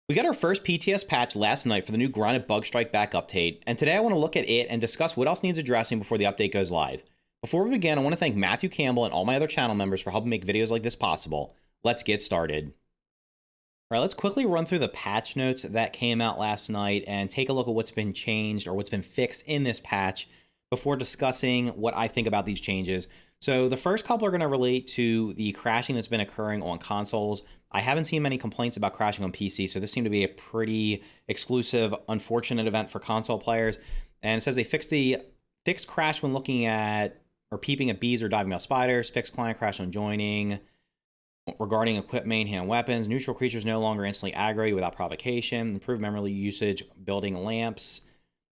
We got our first PTS patch last night for the new Grounded Bugs Strike Back update, and today I want to look at it and discuss what else needs addressing before the update goes live. Before we begin, I want to thank Matthew Campbell and all my other channel members for helping make videos like this possible. Let's get started. All right, let's quickly run through the patch notes that came out last night and take a look at what's been changed or what's been fixed in this patch before discussing what I think about these changes. So the first couple are going to relate to the crashing that's been occurring on consoles. I haven't seen many complaints about crashing on PC, so this seemed to be a pretty exclusive, unfortunate event for console players. And it says they fixed crash when looking at or peeping at bees or diving male spiders, fixed client crash on joining. Regarding equipped main hand weapons, neutral creatures no longer instantly aggro you without provocation, improved memory usage, building lamps,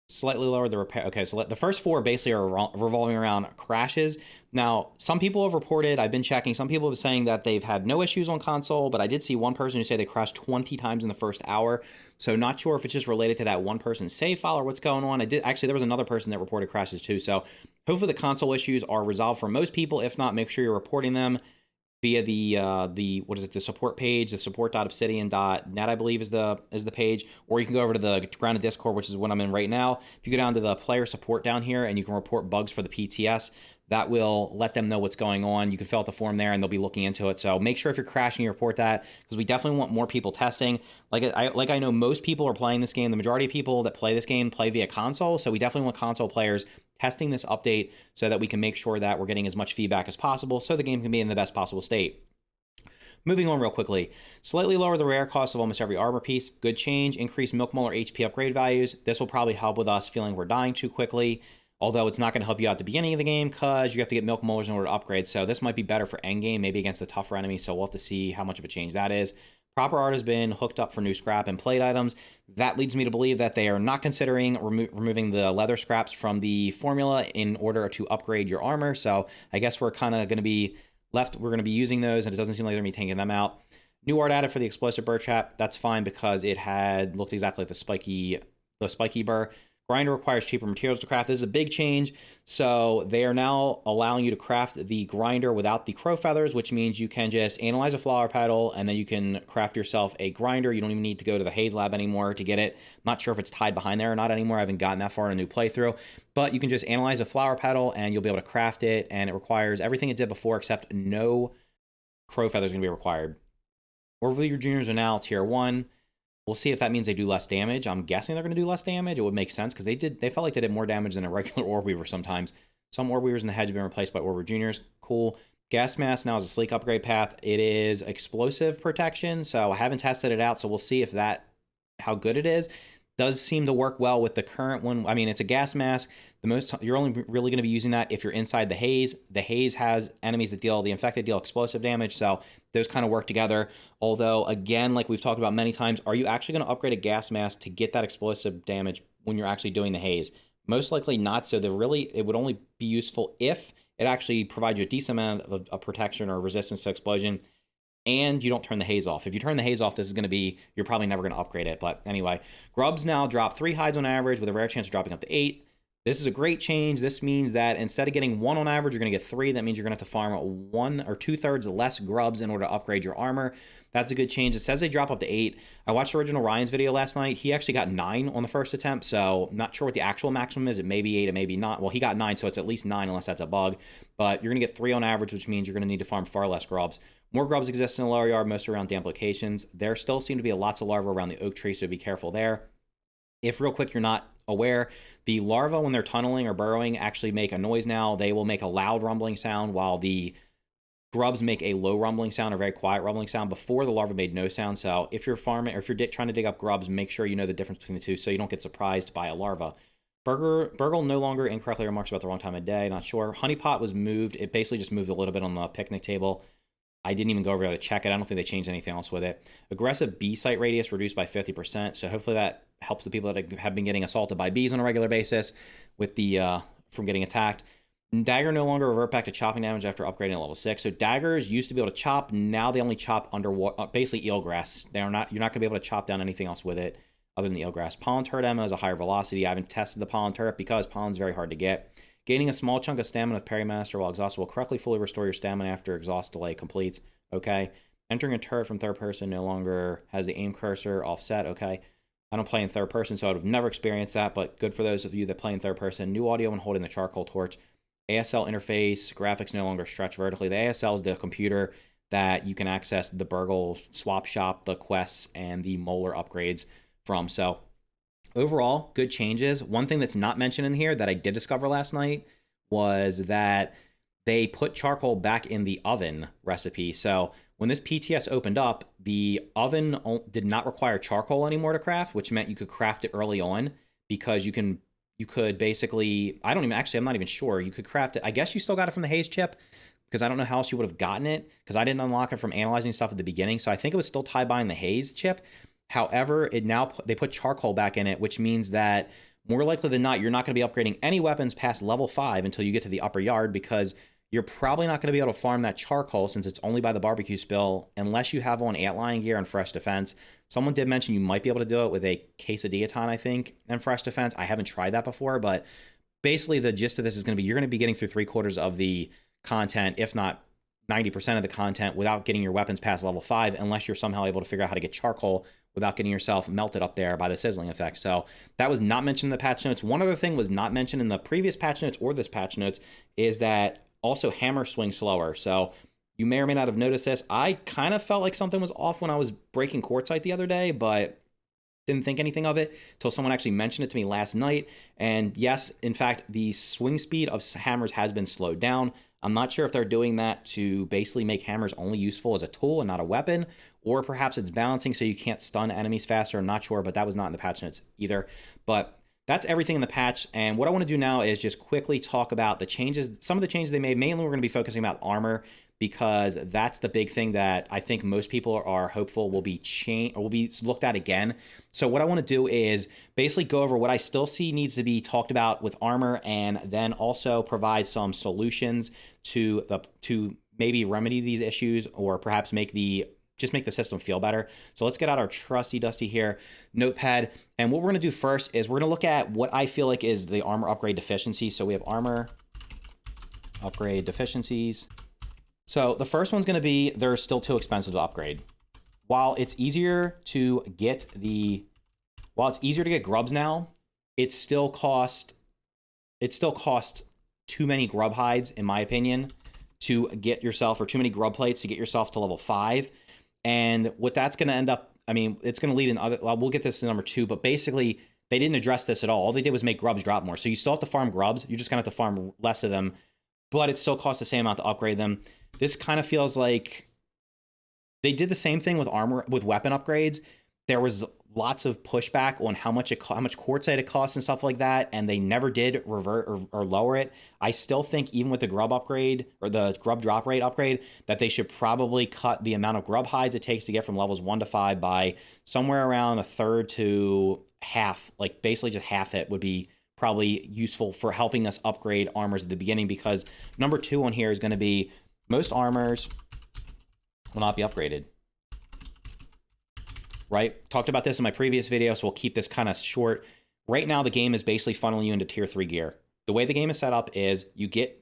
slightly lower the repair. Okay, so the first four basically are revolving around crashes. Now, some people have reported, I've been checking, some people have been saying that they've had no issues on console, but I did see one person who said they crashed 20 times in the first hour. So not sure if it's just related to that one person's save file or what's going on. Actually, there was another person that reported crashes too. So hopefully the console issues are resolved for most people. If not, make sure you're reporting them via the support page, the support.obsidian.net, I believe is the page, or you can go over to the Grounded Discord, which is what I'm in right now. If you go down to the player support down here and you can report bugs for the PTS, that will let them know what's going on. You can fill out the form there and they'll be looking into it. So make sure if you're crashing, you report that, because we definitely want more people testing. Like I know most people are playing this game. The majority of people that play this game play via console. So we definitely want console players testing this update so that we can make sure that we're getting as much feedback as possible so the game can be in the best possible state. Moving on real quickly, slightly lower the rare cost of almost every armor piece. Good change. Increase Milk Molar HP upgrade values. This will probably help with us feeling we're dying too quickly, although it's not going to help you out at the beginning of the game because you have to get Milk Molars in order to upgrade. So this might be better for endgame, maybe against the tougher enemies. So we'll have to see how much of a change that is. Proper art has been hooked up for new scrap and plate items. That leads me to believe that they are not considering removing the leather scraps from the formula in order to upgrade your armor. So I guess we're kind of going to be left. We're going to be using those, and it doesn't seem like they're going to be taking them out. New art added for the explosive burr trap. That's fine because it had looked exactly like the spiky burr. Grinder requires cheaper materials to craft. This is a big change. So they are now allowing you to craft the grinder without the crow feathers, which means you can just analyze a flower petal and then you can craft yourself a grinder. You don't even need to go to the Haze lab anymore to get it. I'm not sure if it's tied behind there or not anymore. I haven't gotten that far in a new playthrough, but you can just analyze a flower petal and you'll be able to craft it. And it requires everything it did before, except no crow feathers are going to be required. Orb Juniors are now tier 1. We'll see if that means they do less damage. I'm guessing they're going to do less damage. It would make sense because they felt like they did more damage than a regular Orb Weaver sometimes. Some Orb Weavers in the hedge have been replaced by Orb Weaver Juniors. Cool. Gas Mask now is a sleek upgrade path. It is explosive protection, so I haven't tested it out, so we'll see if how good it is. Does seem to work well with the current one. I mean, it's a gas mask. You're only really going to be using that if you're inside the haze. The haze has enemies that the infected deal explosive damage, so those kind of work together. Although, again, like we've talked about many times, are you actually going to upgrade a gas mask to get that explosive damage when you're actually doing the haze? Most likely not. So it would only be useful if it actually provides you a decent amount of protection or resistance to explosion, and you don't turn the haze off. If you turn the haze off, this is going to be, you're probably never going to upgrade it. But anyway, grubs now drop 3 hides on average with a rare chance of dropping up to 8. This is a great change. This means that instead of getting 1 on average, you're going to get 3. That means you're going to have to farm 1 or 2/3 less grubs in order to upgrade your armor. That's a good change. It says they drop up to 8. I watched original Ryan's video last night. He actually got 9 on the first attempt, so not sure what the actual maximum is. It may be 8, it may be not. Well, he got 9, so it's at least 9 unless that's a bug. But you're going to get 3 on average, which means you're going to need to farm far less grubs. More grubs exist in the lower yard, most around damp locations. There still seem to be lots of larvae around the oak tree, so be careful there. If real quick you're not aware, the larvae, when they're tunneling or burrowing, actually make a noise now. They will make a loud rumbling sound, while the grubs make a low rumbling sound or very quiet rumbling sound. Before, the larvae made no sound. So if you're farming or if you're trying to dig up grubs, make sure you know the difference between the two so you don't get surprised by a larva. Burgle no longer incorrectly remarks about the wrong time of day. Not sure. Honeypot was moved. It basically just moved a little bit on the picnic table. I didn't even go over there to check it. I don't think they changed anything else with it. Aggressive bee site radius reduced by 50%. So hopefully that helps the people that have been getting assaulted by bees on a regular basis with from getting attacked. Dagger no longer revert back to chopping damage after upgrading to level 6. So daggers used to be able to chop. Now they only chop underwater, basically eelgrass. You're not going to be able to chop down anything else with it other than the eelgrass. Pollen turret ammo has a higher velocity. I haven't tested the pollen turret because pollen's very hard to get. Gaining a small chunk of stamina with Parry Master while exhausted will correctly fully restore your stamina after exhaust delay completes. Okay. Entering a turret from third person no longer has the aim cursor offset. Okay. I don't play in third person, so I would have never experienced that, but good for those of you that play in third person. New audio when holding the charcoal torch. ASL interface, graphics no longer stretch vertically. The ASL is the computer that you can access the Burgle swap shop, the quests, and the molar upgrades from. So overall, good changes. One thing that's not mentioned in here that I did discover last night was that they put charcoal back in the oven recipe. So when this PTS opened up, the oven did not require charcoal anymore to craft, which meant you could craft it early on because you could basically, I'm not even sure. You could craft it. I guess you still got it from the haze chip because I don't know how else you would have gotten it because I didn't unlock it from analyzing stuff at the beginning. So I think it was still tied behind the haze chip. However, they put charcoal back in it, which means that more likely than not, you're not going to be upgrading any weapons past level 5 until you get to the upper yard because you're probably not going to be able to farm that charcoal since it's only by the barbecue spill unless you have on antlion gear and fresh defense. Someone did mention you might be able to do it with a quesadillaton, I think, and fresh defense. I haven't tried that before, but basically the gist of this is going to be you're going to be getting through 3/4 of the content, if not 90% of the content, without getting your weapons past level 5 unless you're somehow able to figure out how to get charcoal without getting yourself melted up there by the sizzling effect. So that was not mentioned in the patch notes. One other thing was not mentioned in the previous patch notes or this patch notes is that also hammer swing slower. So you may or may not have noticed this. I kind of felt like something was off when I was breaking quartzite the other day, but didn't think anything of it until someone actually mentioned it to me last night. And yes, in fact, the swing speed of hammers has been slowed down. I'm not sure if they're doing that to basically make hammers only useful as a tool and not a weapon, or perhaps it's balancing so you can't stun enemies faster. I'm not sure, but that was not in the patch notes either. But that's everything in the patch. And what I want to do now is just quickly talk about the changes, some of the changes they made. Mainly, we're going to be focusing about armor because that's the big thing that I think most people are hopeful will be changed or will be looked at again. So what I want to do is basically go over what I still see needs to be talked about with armor, and then also provide some solutions to maybe remedy these issues or perhaps just make the system feel better. So let's get out our trusty dusty here notepad. And what we're going to do first is we're going to look at what I feel like is the armor upgrade deficiency. So we have armor upgrade deficiencies. So the first one's going to be they're still too expensive to upgrade. While it's easier to get grubs now, it still cost too many grub hides, in my opinion, to get yourself, or too many grub plates to get yourself to level 5. And what that's going to end up, I mean, it's going to lead in other, well, we'll get this to number 2, but basically they didn't address this at all. All they did was make grubs drop more. So you still have to farm grubs. You're just going to have to farm less of them, but it still costs the same amount to upgrade them. This kind of feels like they did the same thing with armor, with weapon upgrades. There was lots of pushback on how much quartzite it costs and stuff like that, and they never did revert or lower it. I still think even with the grub upgrade or the grub drop rate upgrade, that they should probably cut the amount of grub hides it takes to get from levels 1 to 5 by somewhere around a third to half. Like basically just half it would be probably useful for helping us upgrade armors at the beginning, because number 2 on here is going to be most armors will not be upgraded. Right? Talked about this in my previous video, so we'll keep this kind of short. Right now, the game is basically funneling you into tier 3 gear. The way the game is set up is you get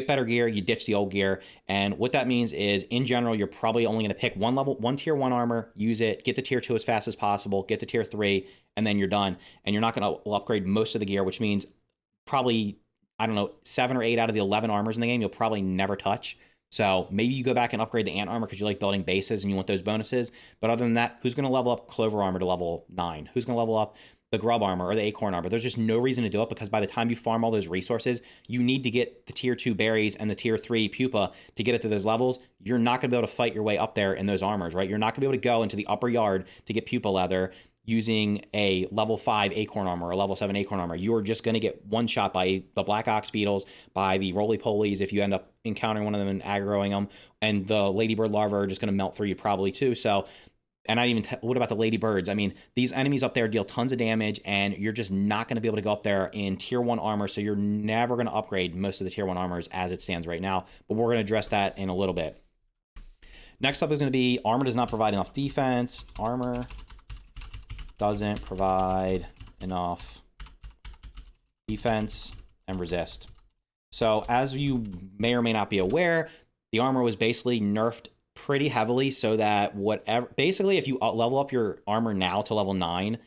better gear, you ditch the old gear, and what that means is, in general, you're probably only going to pick one tier 1 armor, use it, get to tier 2 as fast as possible, get to tier 3, and then you're done. And you're not going to upgrade most of the gear, which means probably, I don't know, 7 or 8 out of the 11 armors in the game you'll probably never touch. So maybe you go back and upgrade the ant armor because you like building bases and you want those bonuses. But other than that, who's going to level up clover armor to level 9? Who's going to level up the grub armor or the acorn armor? There's just no reason to do it, because by the time you farm all those resources, you need to get the tier 2 berries and the tier 3 pupa to get it to those levels. You're not going to be able to fight your way up there in those armors, right? You're not going to be able to go into the upper yard to get pupa leather using a level 5 acorn armor or level 7 acorn armor. You're just going to get one shot by the black ox beetles, by the roly-polies if you end up encountering one of them and aggroing them, and the ladybird larvae are just going to melt through you probably too. So, and what about the ladybirds? I mean, these enemies up there deal tons of damage, and you're just not going to be able to go up there in tier 1 armor, so you're never going to upgrade most of the tier 1 armors as it stands right now, but we're going to address that in a little bit. Next up is going to be armor does not provide enough defense. Armor doesn't provide enough defense and resist. So as you may or may not be aware, the armor was basically nerfed pretty heavily so that whatever, basically if you level up your armor now to level 9,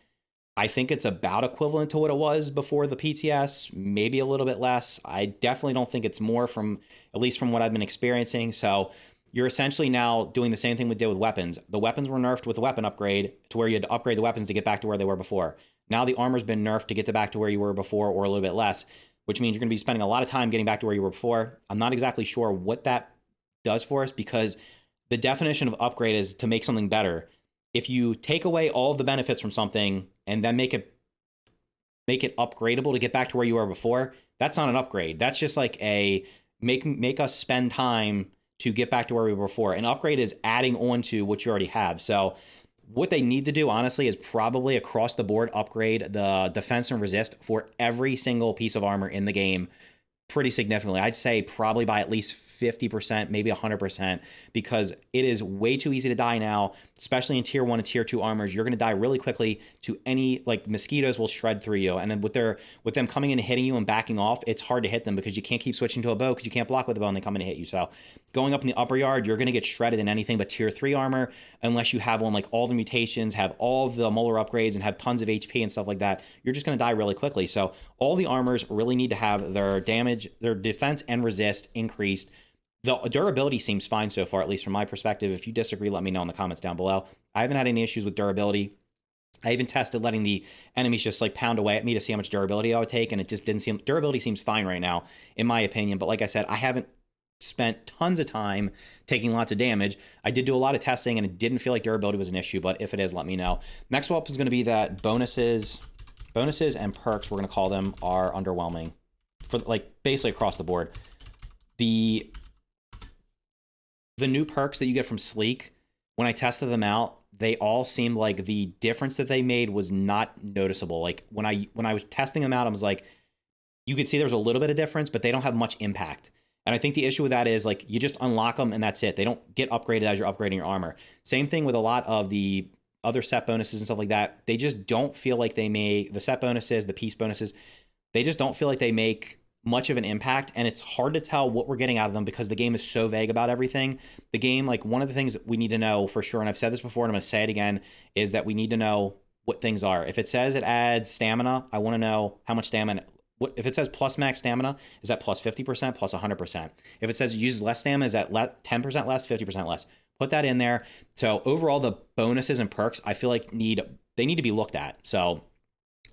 I think it's about equivalent to what it was before the PTS, maybe a little bit less. I definitely don't think it's more, from at least from what I've been experiencing. So you're essentially now doing the same thing we did with weapons. The weapons were nerfed with the weapon upgrade to where you had to upgrade the weapons to get back to where they were before. Now the armor's been nerfed to get back to where you were before, or a little bit less, which means you're going to be spending a lot of time getting back to where you were before. I'm not exactly sure what that does for us, because the definition of upgrade is to make something better. If you take away all of the benefits from something and then make it upgradable to get back to where you were before, that's not an upgrade. That's just like a make us spend time to get back to where we were before. An upgrade is adding on to what you already have. So what they need to do, honestly, is probably across the board upgrade the defense and resist for every single piece of armor in the game pretty significantly. I'd say probably by at least 50%, maybe 100%, because it is way too easy to die now, especially in tier 1 and tier 2 armors. You're going to die really quickly to any, like, mosquitoes will shred through you. And then with them coming in and hitting you and backing off, it's hard to hit them because you can't keep switching to a bow because you can't block with a bow and they come in and hit you. So going up in the upper yard, you're going to get shredded in anything but tier 3 armor, unless you have one like all the mutations, have all of the molar upgrades, and have tons of HP and stuff like that. You're just going to die really quickly. So all the armors really need to have their damage, their defense and resist increased. The durability seems fine so far, at least from my perspective. If you disagree, let me know in the comments down below. I haven't had any issues with durability. I even tested letting the enemies just like pound away at me to see how much durability I would take, and it just didn't seem, durability seems fine right now, in my opinion. But like I said, I haven't spent tons of time taking lots of damage. I did do a lot of testing, and it didn't feel like durability was an issue, but if it is, let me know. Next up is going to be that bonuses and perks, we're going to call them, are underwhelming for like basically across the board. The new perks that you get from Sleek, when I tested them out, they all seemed like the difference that they made was not noticeable. Like when I was testing them out, I was like, you could see there was a little bit of difference, but they don't have much impact. And I think the issue with that is like you just unlock them and that's it. They don't get upgraded as you're upgrading your armor. Same thing with a lot of the other set bonuses and stuff like that. They just don't feel like they make, the set bonuses, the piece bonuses, they just don't feel like they make much of an impact, and it's hard to tell what we're getting out of them because the game is so vague about everything. The game, like, one of the things that we need to know for sure, and I've said this before and I'm going to say it again, is that we need to know what things are. If it says it adds stamina, I want to know how much stamina. If it says plus max stamina, is that plus 50%, plus 100%? If it says it uses less stamina, is that 10% less, 50% less? Put that in there. So overall, the bonuses and perks, I feel like they need to be looked at. So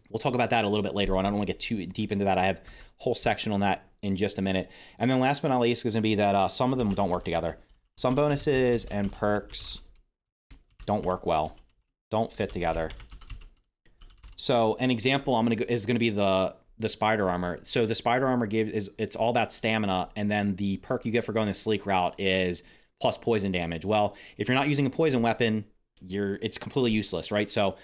we'll talk about that a little bit later on. I don't want to get too deep into that. I have a whole section on that in just a minute. And then last but not least is going to be that some of them don't work together. Some bonuses and perks don't work well, don't fit together. So an example is going to be the spider armor. So the spider armor it's all about stamina, and then the perk you get for going the sleek route is plus poison damage. Well, if you're not using a poison weapon, it's completely useless, right? So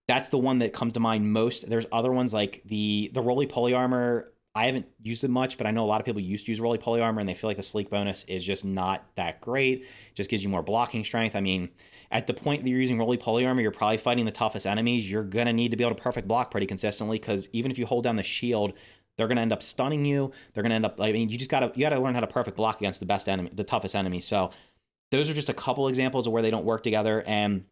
that's the one that comes to mind most. There's other ones like the roly-poly armor. I haven't used it much, but I know a lot of people used to use roly-poly armor, and they feel like the sleek bonus is just not that great. It just gives you more blocking strength. I mean, at the point that you're using roly-poly armor, you're probably fighting the toughest enemies. You're going to need to be able to perfect block pretty consistently, because even if you hold down the shield, they're going to end up stunning you. They're going to end up, I mean, you got to learn how to perfect block against the best enemy, the toughest enemy. So those are just a couple examples of where they don't work together. And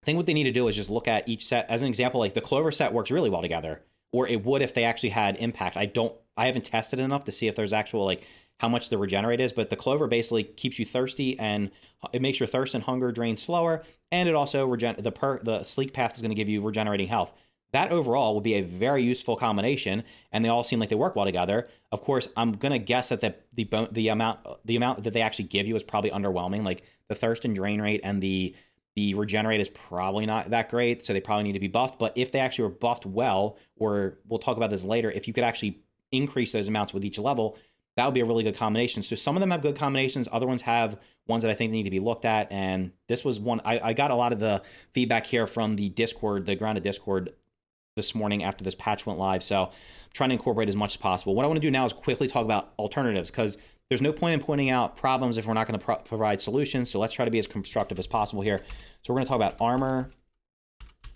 I think what they need to do is just look at each set. As an example, like the Clover set works really well together, or it would if they actually had impact. I haven't tested it enough to see if there's actual, like, how much the regenerate is, but the Clover basically keeps you thirsty, and it makes your thirst and hunger drain slower, and it also the Sleek Path is going to give you regenerating health. That overall would be a very useful combination, and they all seem like they work well together. Of course, I'm going to guess that the amount that they actually give you is probably underwhelming. Like the thirst and drain rate and the regenerate is probably not that great, so they probably need to be buffed. But if they actually were buffed well, or we'll talk about this later, if you could actually increase those amounts with each level, that would be a really good combination. So some of them have good combinations, other ones have ones that I think need to be looked at, and this was one. I got a lot of the feedback here from the Discord, the Grounded Discord, this morning after this patch went live, so I'm trying to incorporate as much as possible. What I want to do now is quickly talk about alternatives, because there's no point in pointing out problems if we're not going to provide solutions. So let's try to be as constructive as possible here. So we're going to talk about armor,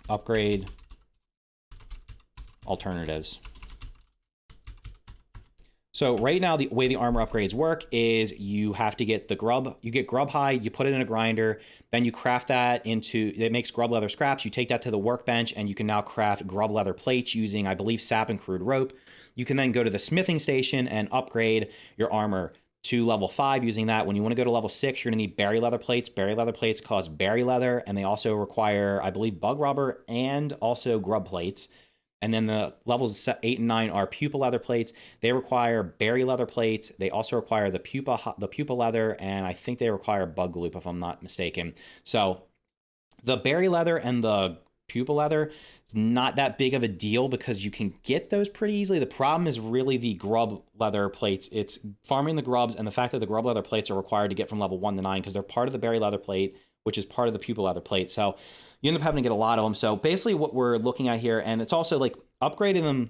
upgrade, alternatives. So right now, the way the armor upgrades work is you have to get the grub. You get grub hide, you put it in a grinder, then you craft that into, it makes grub leather scraps. You take that to the workbench and you can now craft grub leather plates using, I believe, sap and crude rope. You can then go to the smithing station and upgrade your armor to level 5 using that. When you want to go to level 6, you're going to need berry leather plates. Berry leather plates cost berry leather, and they also require, I believe, bug rubber and also grub plates. And then the levels 8 and 9 are pupa leather plates. They require berry leather plates. They also require the pupa leather, and I think they require bug loop if I'm not mistaken. So the berry leather and the pupa leather is not that big of a deal because you can get those pretty easily. The problem is really the grub leather plates. It's farming the grubs and the fact that the grub leather plates are required to get from level 1 to 9 because they're part of the berry leather plate, which is part of the pupa leather plate. So you end up having to get a lot of them. So basically what we're looking at here, and it's also like upgrading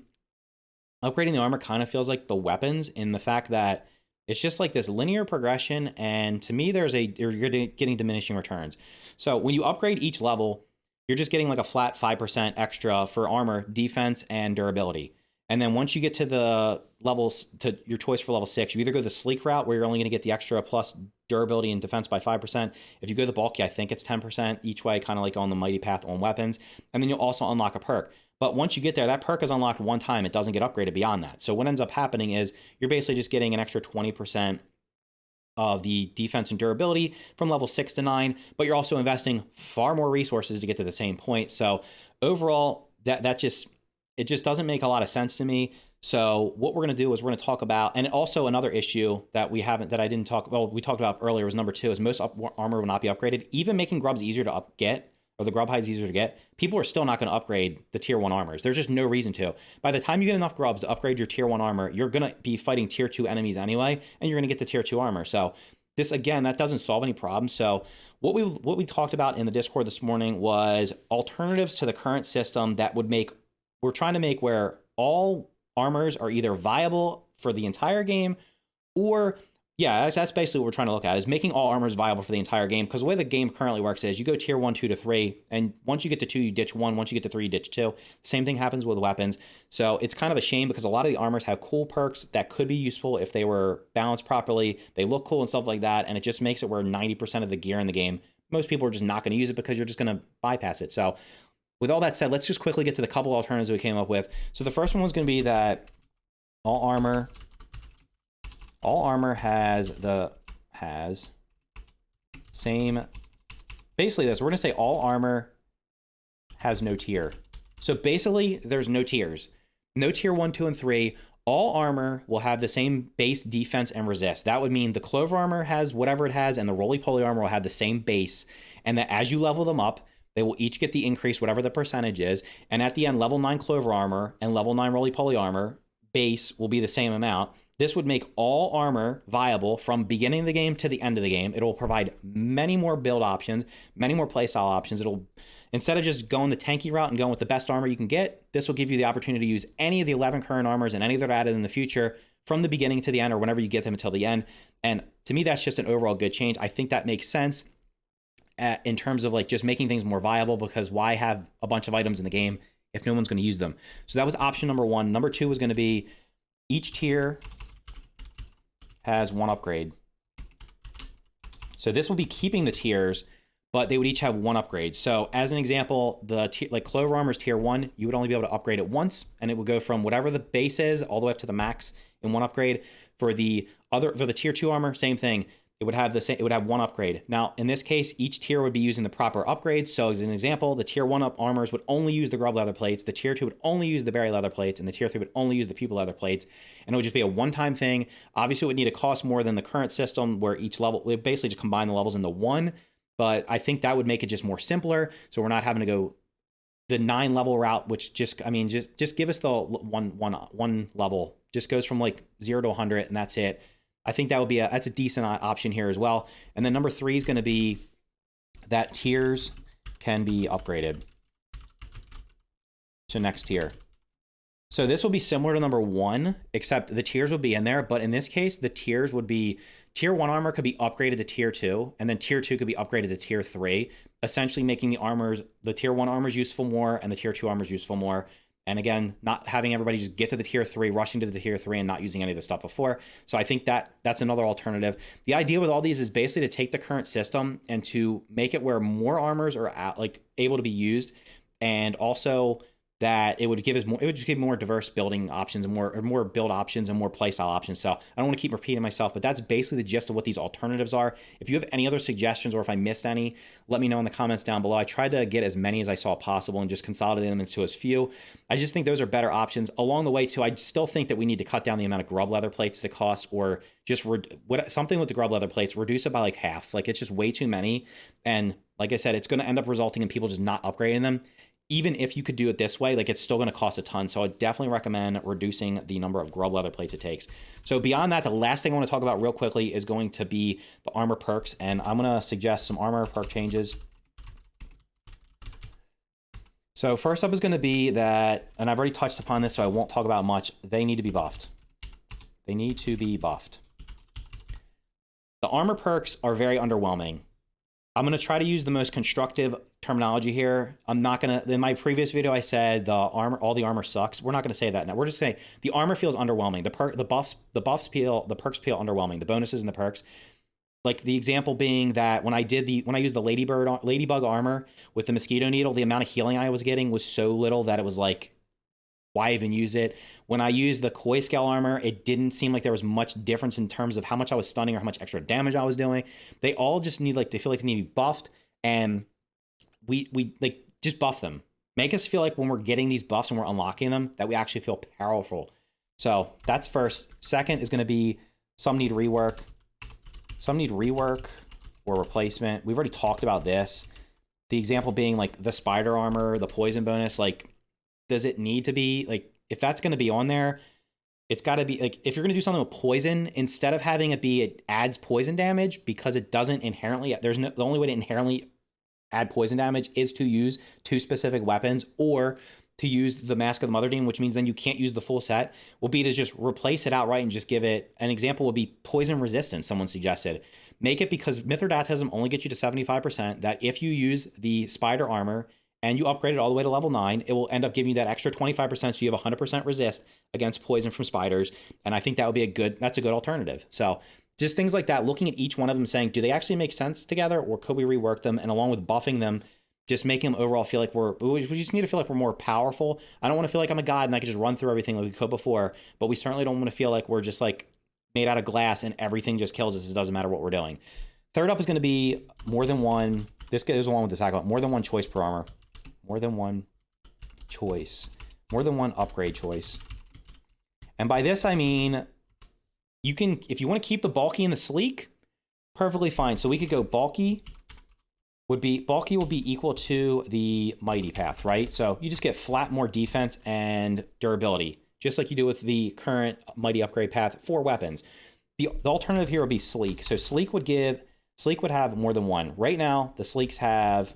the armor kind of feels like the weapons in the fact that it's just like this linear progression. And to me, you're getting diminishing returns. So when you upgrade each level, you're just getting like a flat 5% extra for armor, defense, and durability. And then once you get to the levels, to your choice for level 6, you either go the sleek route where you're only going to get the extra plus durability and defense by 5%. If you go the bulky, I think it's 10% each way, kind of like on the mighty path on weapons. And then you'll also unlock a perk. But once you get there, that perk is unlocked one time. It doesn't get upgraded beyond that. So what ends up happening is you're basically just getting an extra 20% of the defense and durability from level 6 to 9, but you're also investing far more resources to get to the same point. So overall, it just doesn't make a lot of sense to me. So what we're going to do is we're going to talk about, and also another issue that we talked about earlier was number 2, is most armor will not be upgraded. Even making grubs easier to get, or the grub hides easier to get, people are still not going to upgrade the tier 1 armors. There's just no reason to. By the time you get enough grubs to upgrade your tier 1 armor, you're going to be fighting tier 2 enemies anyway, and you're going to get the tier 2 armor. So this, again, that doesn't solve any problems. So what we talked about in the Discord this morning was alternatives to the current system that would make, we're trying to make where all armors are either viable for the entire game, or that's basically what we're trying to look at, is making all armors viable for the entire game. Because the way the game currently works is you go tier 1, 2 to 3, and once you get to 2, you ditch 1. Once you get to 3, you ditch 2. Same thing happens with weapons. So it's kind of a shame because a lot of the armors have cool perks that could be useful if they were balanced properly. They look cool and stuff like that, and it just makes it where 90% of the gear in the game, most people are just not going to use it because you're just going to bypass it. So with all that said, let's just quickly get to the couple alternatives we came up with. So the first one was going to be that all armor has same, basically this, we're going to say all armor has no tier. So basically there's no tiers, no tier 1, 2, and 3. All armor will have the same base defense and resist. That would mean the clover armor has whatever it has, and the roly-poly armor will have the same base, and that as you level them up, they will each get the increase, whatever the percentage is. And at the end, level 9 clover armor and level 9 roly-poly armor base will be the same amount. This would make all armor viable from beginning of the game to the end of the game. It'll provide many more build options, many more playstyle options. It'll, instead of just going the tanky route and going with the best armor you can get, this will give you the opportunity to use any of the 11 current armors and any that are added in the future from the beginning to the end, or whenever you get them until the end. And to me, that's just an overall good change. I think that makes sense in terms of like just making things more viable, because why have a bunch of items in the game if no one's going to use them? So that was option number 1. Number 2 was going to be each tier has 1 upgrade. So this will be keeping the tiers, but they would each have 1 upgrade. So as an example, like Clover Armor's tier 1, you would only be able to upgrade it once, and it would go from whatever the base is all the way up to the max in 1 upgrade. For the tier 2 armor, same thing. It would have 1 upgrade. Now, in this case, each tier would be using the proper upgrades. So as an example, the tier 1 up armors would only use the grub leather plates, the tier 2 would only use the berry leather plates, and the tier 3 would only use the pupa leather plates. And it would just be a one-time thing. Obviously, it would need to cost more than the current system where each level, we basically just combine the levels into 1. But I think that would make it just more simpler. So we're not having to go the 9 level route, which just give us the one level. Just goes from like 0 to 100, and that's it. I think that's a decent option here as well. And then number 3 is going to be that tiers can be upgraded to next tier. So this will be similar to number 1, except the tiers would be in there. But in this case, the tiers would be tier 1 armor could be upgraded to tier 2, and then tier 2 could be upgraded to tier 3, essentially making the tier 1 armors useful more and the tier 2 armors useful more. And again, not having everybody just get to the tier 3, rushing to the tier 3 and not using any of the stuff before. So I think that's another alternative. The idea with all these is basically to take the current system and to make it where more armors are able to be used, and also that it would just give more diverse building options and more build options and more playstyle options. So I don't want to keep repeating myself, but that's basically the gist of what these alternatives are. If you have any other suggestions or if I missed any, let me know in the comments down below. I tried to get as many as I saw possible and just consolidate them into as few. I just think those are better options. Along the way too, I still think that we need to cut down the amount of grub leather plates to cost, or just something with the grub leather plates, reduce it by like half. Like, it's just way too many. And like I said, it's going to end up resulting in people just not upgrading them. Even if you could do it this way, like, it's still going to cost a ton. So I definitely recommend reducing the number of grub leather plates it takes. So beyond that, the last thing I want to talk about real quickly is going to be the armor perks. And I'm going to suggest some armor perk changes. So first up is going to be that, and I've already touched upon this, so I won't talk about much. They need to be buffed. They need to be buffed. The armor perks are very underwhelming. I'm going to try to use the most constructive terminology here. I'm not going to, in my previous video, I said all the armor sucks. We're not going to say that now. We're just saying the armor feels underwhelming. The perks feel underwhelming. The bonuses and the perks. Like, the example being that when I used the ladybug armor with the mosquito needle, the amount of healing I was getting was so little that it was like, why even use it? When I used the koi scale armor, it didn't seem like there was much difference in terms of how much I was stunning or how much extra damage I was doing. They all just need, like, they feel like they need to be buffed, and we like, just buff them. Make us feel like when we're getting these buffs and we're unlocking them, that we actually feel powerful. So that's first. Second is going to be some need rework. Some need rework or replacement. We've already talked about this. The example being like the spider armor, the poison bonus, like, does it need to be, like, if that's going to be on there, it's got to be, like, if you're going to do something with poison, instead of having it be it adds poison damage, because it doesn't inherently, the only way to inherently add poison damage is to use 2 specific weapons, or to use the Mask of the Mother Demon, which means then you can't use the full set, will be to just replace it outright and just give it, an example would be poison resistance, someone suggested. Make it, because Mithridatism only gets you to 75%, that if you use the spider armor and you upgrade it all the way to level 9, it will end up giving you that extra 25%, so you have 100% resist against poison from spiders. And I think that would be that's a good alternative. So just things like that, looking at each one of them, saying, do they actually make sense together, or could we rework them? And along with buffing them, just making them overall feel like we just need to feel like we're more powerful. I don't want to feel like I'm a god and I can just run through everything like we could before, but we certainly don't want to feel like we're just like made out of glass and everything just kills us. It doesn't matter what we're doing. Third up is going to be more than one. This goes along with this icon. More than one choice per armor. More than one choice. More than one upgrade choice. And by this, I mean, you can, if you want to keep the bulky and the sleek, perfectly fine. So we could go bulky would be equal to the mighty path, right? So you just get flat more defense and durability, just like you do with the current mighty upgrade path for weapons. The alternative here would be sleek. So sleek would have more than one. Right now, the sleeks have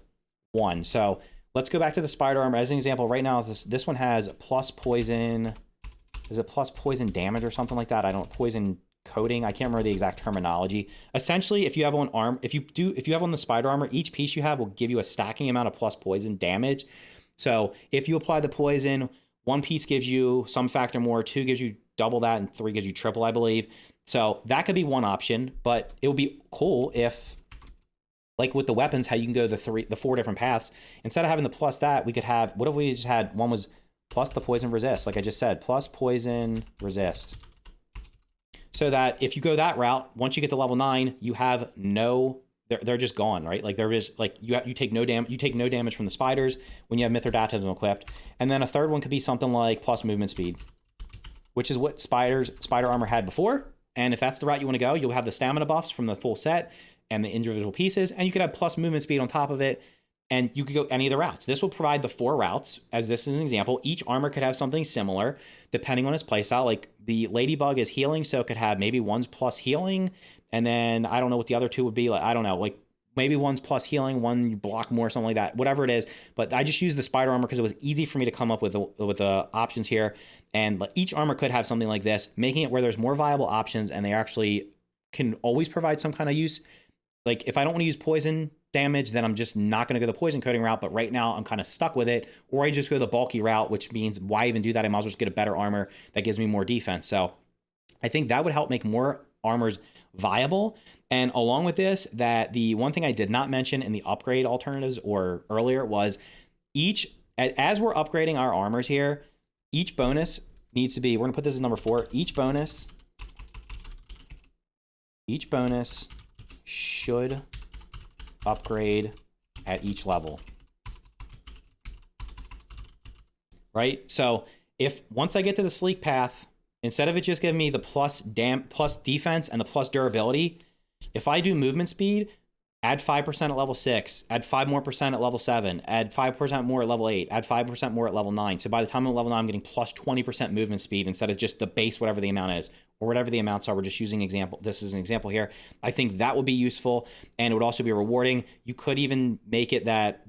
one. So let's go back to the spider armor as an example. Right now, this one has plus poison. Is it plus poison damage or something like that? I don't, poison coating. I can't remember the exact terminology. Essentially, if you have on the spider armor, each piece you have will give you a stacking amount of plus poison damage. So if you apply the poison, 1 piece gives you some factor more, 2 gives you double that, and 3 gives you triple, I believe. So that could be one option, but it would be cool if, like with the weapons, how you can go the 4 different paths. Instead of having the plus that, we could have, what if we just had, one was plus the poison resist, like I just said, plus poison resist. So that if you go that route, once you get to level 9, you have no, they're just gone, right? Like they're just like, you take no damage from the spiders when you have Mithridatism equipped. And then a third one could be something like plus movement speed, which is what spider armor had before. And if that's the route you want to go, you'll have the stamina buffs from the full set and the individual pieces, and you could have plus movement speed on top of it, and you could go any of the routes. This will provide the 4 routes, as this is an example. Each armor could have something similar, depending on its playstyle. Like the Ladybug is healing, so it could have maybe one's plus healing, and then I don't know what the other 2 would be. Like, I don't know, like maybe one's plus healing, one you block more, something like that, whatever it is. But I just used the spider armor because it was easy for me to come up with the options here. And each armor could have something like this, making it where there's more viable options, and they actually can always provide some kind of use. Like if I don't want to use poison damage, then I'm just not going to go the poison coating route. But right now I'm kind of stuck with it, or I just go the bulky route, which means why even do that? I might as well just get a better armor that gives me more defense. So I think that would help make more armors viable. And along with this, that the one thing I did not mention in the upgrade alternatives or earlier was as we're upgrading our armors here, each bonus needs to be, we're gonna put this as number 4, each bonus should upgrade at each level, right? So if once I get to the sleek path, instead of it just giving me the plus defense and the plus durability, if I do movement speed, add 5% at level 6, add 5% more at level 7, add 5% more at level 8, add 5% more at level 9. So by the time I'm at level 9, I'm getting plus 20% movement speed instead of just the base, whatever the amount is, or whatever the amounts are. We're just using example. This is an example here. I think that would be useful, and it would also be rewarding. You could even make it that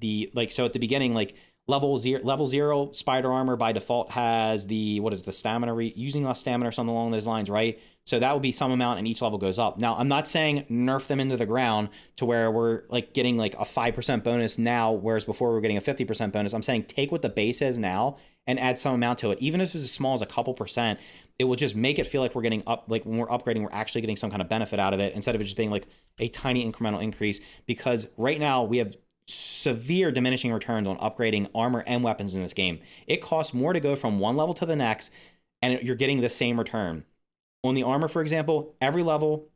so at the beginning, like level 0 spider armor by default has the stamina using less stamina or something along those lines, right? So that would be some amount and each level goes up. Now, I'm not saying nerf them into the ground to where we're like getting like a 5% bonus now, whereas before we were getting a 50% bonus. I'm saying take what the base is now and add some amount to it. Even if it's as small as a couple percent, it will just make it feel like we're getting up, like when we're upgrading, we're actually getting some kind of benefit out of it instead of it just being like a tiny incremental increase. Because right now we have severe diminishing returns on upgrading armor and weapons in this game. It costs more to go from one level to the next, and you're getting the same return. On the armor, for example, every level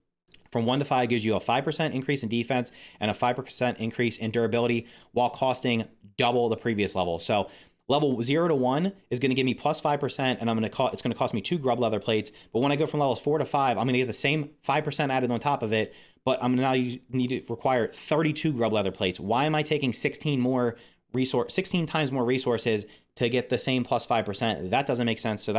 from 1 to 5 gives you a 5% increase in defense and a 5% increase in durability while costing double the previous level. So level 0 to 1 is going to give me plus 5%, and it's going to cost me 2 grub leather plates. But when I go from levels 4 to 5, I'm going to get the same 5% added on top of it, but I'm now need to require 32 grub leather plates. Why am I taking 16 times more resources to get the same plus 5%? That doesn't make sense. So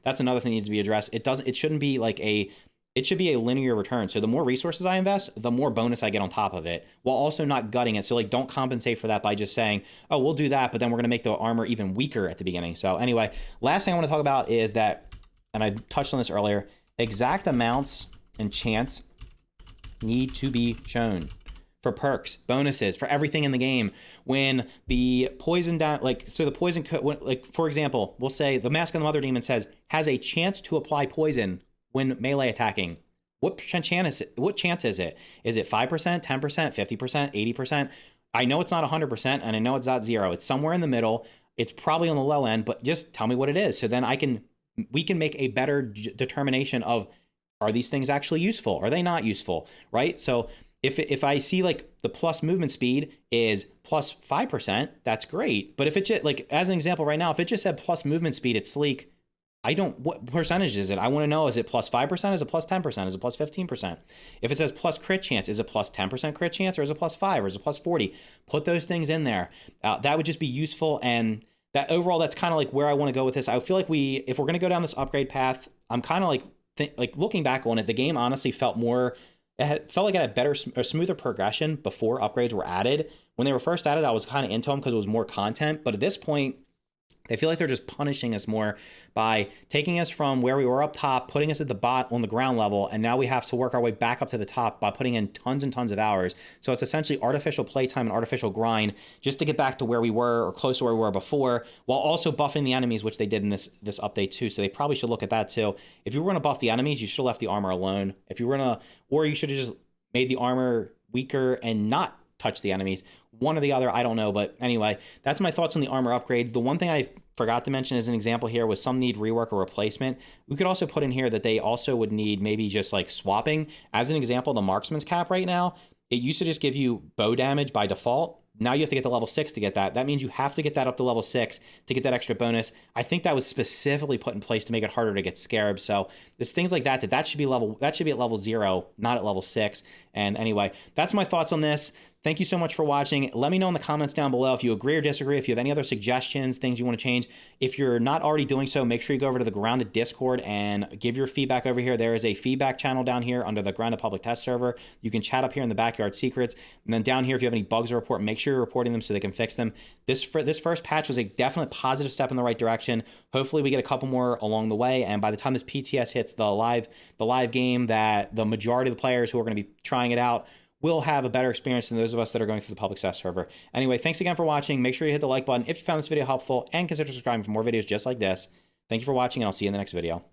that's another thing that needs to be addressed. It shouldn't be like it should be a linear return. So the more resources I invest, the more bonus I get on top of it, while also not gutting it. So like, don't compensate for that by just saying, oh, we'll do that, but then we're going to make the armor even weaker at the beginning. So anyway, last thing I want to talk about is that, and I touched on this earlier, exact amounts and chance need to be shown for perks, bonuses, for everything in the game. When the poison for example, we'll say the Mask of the Mother Demon says has a chance to apply poison when melee attacking. What chance is it? Is it 5%, 10%, 50%, 80%? I know it's not 100%, and I know it's not 0. It's somewhere in the middle. It's probably on the low end, but just tell me what it is. So then we can make a better determination of, are these things actually useful? Are they not useful, right? So if I see like the plus movement speed is plus 5%, that's great. But if it just, like as an example right now, if it just said plus movement speed, it's sleek. What percentage is it? I want to know, is it plus 5%? Is it plus 10%? Is it plus 15%? If it says plus crit chance, is it plus 10% crit chance, or is it plus 5, or is it plus 40? Put those things in there. That would just be useful. And that overall, that's kind of like where I want to go with this. I feel like if we're going to go down this upgrade path, I'm kind of like looking back on it, the game honestly felt like it had a better or smoother progression before upgrades were added. When they were first added, I was kind of into them because it was more content. But at this point, I feel like they're just punishing us more by taking us from where we were up top, putting us at the on the ground level, and now we have to work our way back up to the top by putting in tons and tons of hours. So it's essentially artificial playtime and artificial grind just to get back to where we were or close to where we were before, while also buffing the enemies, which they did in this update too. So they probably should look at that too. If you were going to buff the enemies, you should have left the armor alone. Or you should have just made the armor weaker and not touch the enemies. One or the other, I don't know. But anyway, that's my thoughts on the armor upgrades. The one thing I forgot to mention as an example here was some need rework or replacement. We could also put in here that they also would need maybe just like swapping. As an example, the marksman's cap right now, it used to just give you bow damage by default. Now you have to get to level 6 to get that. That means you have to get that up to level 6 to get that extra bonus. I think that was specifically put in place to make it harder to get scarabs. So there's things like that should be at level 0, not at level 6. And anyway, that's my thoughts on this. Thank you so much for watching. Let me know in the comments down below if you agree or disagree, if you have any other suggestions, things you want to change. If you're not already doing so, make sure you go over to the Grounded Discord and give your feedback over here. There is a feedback channel down here under the Grounded Public Test Server. You can chat up here in the Backyard Secrets. And then down here, if you have any bugs to report, make sure you're reporting them so they can fix them. This first patch was a definite positive step in the right direction. Hopefully we get a couple more along the way. And by the time this PTS hits the live game, that the majority of the players who are going to be trying it out will have a better experience than those of us that are going through the public access server. Anyway, thanks again for watching. Make sure you hit the like button if you found this video helpful, and consider subscribing for more videos just like this. Thank you for watching, and I'll see you in the next video.